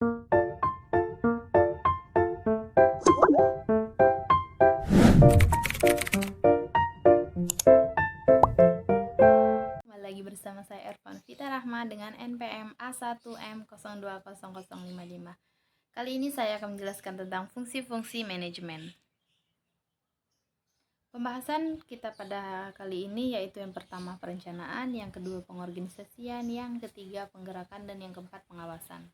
Kembali lagi bersama saya Ervan Vita Rahma dengan NPM A1M020055. Kali ini saya akan menjelaskan tentang fungsi-fungsi manajemen. Pembahasan kita pada kali ini yaitu yang pertama perencanaan, yang kedua pengorganisasian, yang ketiga penggerakan, dan yang keempat pengawasan.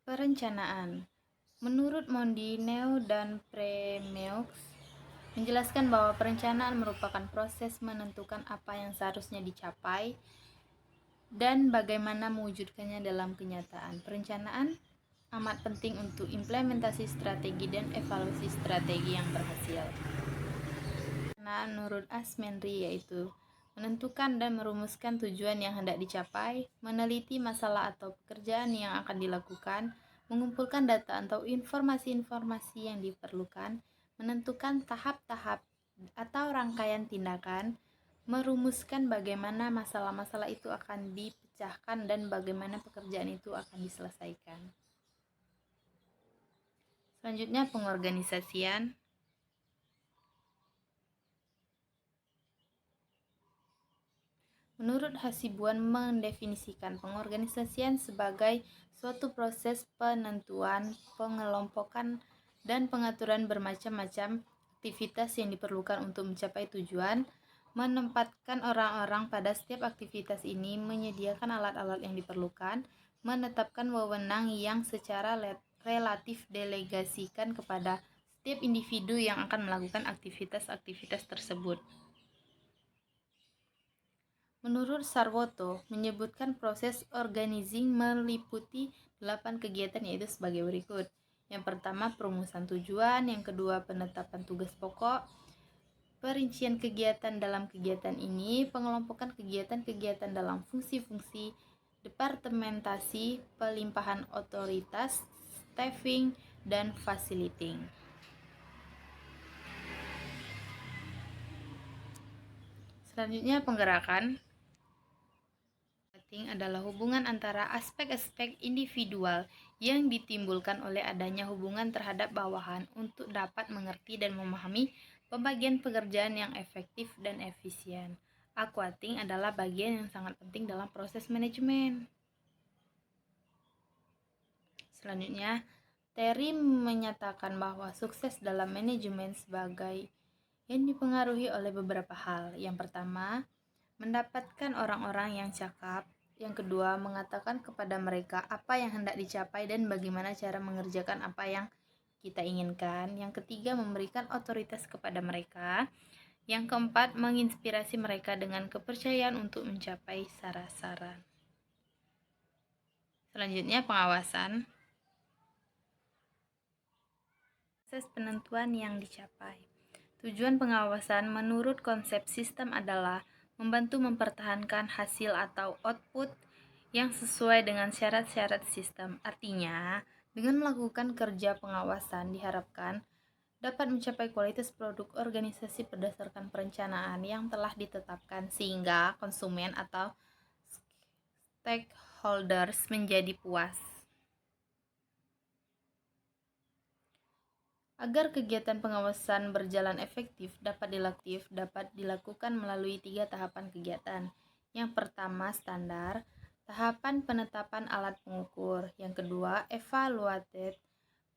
Perencanaan. Menurut Mondineo dan Premieux menjelaskan bahwa perencanaan merupakan proses menentukan apa yang seharusnya dicapai dan bagaimana mewujudkannya dalam kenyataan. Perencanaan amat penting untuk implementasi strategi dan evaluasi strategi yang berhasil. Nah, menurut Asmenri yaitu menentukan dan merumuskan tujuan yang hendak dicapai, meneliti masalah atau pekerjaan yang akan dilakukan, mengumpulkan data atau informasi-informasi yang diperlukan, menentukan tahap-tahap atau rangkaian tindakan, merumuskan bagaimana masalah-masalah itu akan dipecahkan dan bagaimana pekerjaan itu akan diselesaikan. Selanjutnya pengorganisasian. Menurut Hasibuan mendefinisikan pengorganisasian sebagai suatu proses penentuan, pengelompokan, dan pengaturan bermacam-macam aktivitas yang diperlukan untuk mencapai tujuan, menempatkan orang-orang pada setiap aktivitas ini, menyediakan alat-alat yang diperlukan, menetapkan wewenang yang secara relatif delegasikan kepada setiap individu yang akan melakukan aktivitas-aktivitas tersebut. Menurut Sarwoto, menyebutkan proses organizing meliputi 8 kegiatan yaitu sebagai berikut. Yang pertama, perumusan tujuan, yang kedua, penetapan tugas pokok, perincian kegiatan dalam kegiatan ini, pengelompokan kegiatan-kegiatan dalam fungsi-fungsi, departementasi, pelimpahan otoritas, staffing, dan facilitating. Selanjutnya, penggerakan adalah hubungan antara aspek-aspek individual yang ditimbulkan oleh adanya hubungan terhadap bawahan untuk dapat mengerti dan memahami pembagian pekerjaan yang efektif dan efisien. Aquating adalah bagian yang sangat penting dalam proses manajemen. Selanjutnya, Terry menyatakan bahwa sukses dalam manajemen sebagai yang dipengaruhi oleh beberapa hal. Yang pertama, mendapatkan orang-orang yang cakap. Yang kedua, mengatakan kepada mereka apa yang hendak dicapai dan bagaimana cara mengerjakan apa yang kita inginkan. Yang ketiga, memberikan otoritas kepada mereka. Yang keempat, menginspirasi mereka dengan kepercayaan untuk mencapai sasaran. Selanjutnya, pengawasan. Proses penentuan yang dicapai. Tujuan pengawasan menurut konsep sistem adalah membantu mempertahankan hasil atau output yang sesuai dengan syarat-syarat sistem. Artinya, dengan melakukan kerja pengawasan diharapkan dapat mencapai kualitas produk organisasi berdasarkan perencanaan yang telah ditetapkan sehingga konsumen atau stakeholders menjadi puas. Agar kegiatan pengawasan berjalan efektif dapat dilakukan melalui 3 tahapan kegiatan. Yang pertama, standar, tahapan penetapan alat pengukur. Yang kedua, evaluated,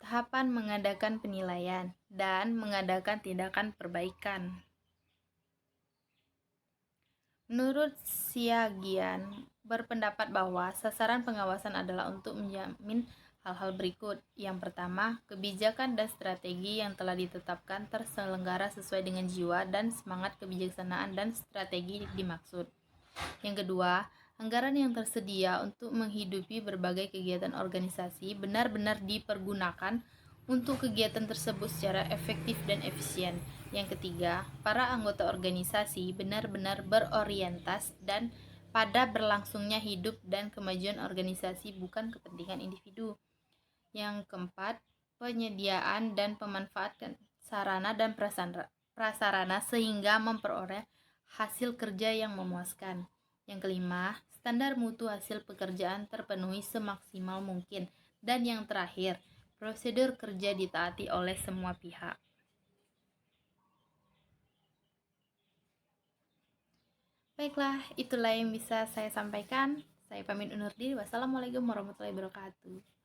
tahapan mengadakan penilaian, dan mengadakan tindakan perbaikan. Menurut Siagian, berpendapat bahwa sasaran pengawasan adalah untuk menjamin hal-hal berikut. Yang pertama, kebijakan dan strategi yang telah ditetapkan terselenggara sesuai dengan jiwa dan semangat kebijaksanaan dan strategi dimaksud. Yang kedua, anggaran yang tersedia untuk menghidupi berbagai kegiatan organisasi benar-benar dipergunakan untuk kegiatan tersebut secara efektif dan efisien. Yang ketiga, para anggota organisasi benar-benar berorientas dan pada berlangsungnya hidup dan kemajuan organisasi bukan kepentingan individu. Yang keempat, penyediaan dan pemanfaatan sarana dan prasarana sehingga memperoleh hasil kerja yang memuaskan. Yang kelima, standar mutu hasil pekerjaan terpenuhi semaksimal mungkin. Dan yang terakhir, prosedur kerja ditaati oleh semua pihak. Baiklah, itulah yang bisa saya sampaikan. Saya pamit undur diri. Wassalamualaikum warahmatullahi wabarakatuh.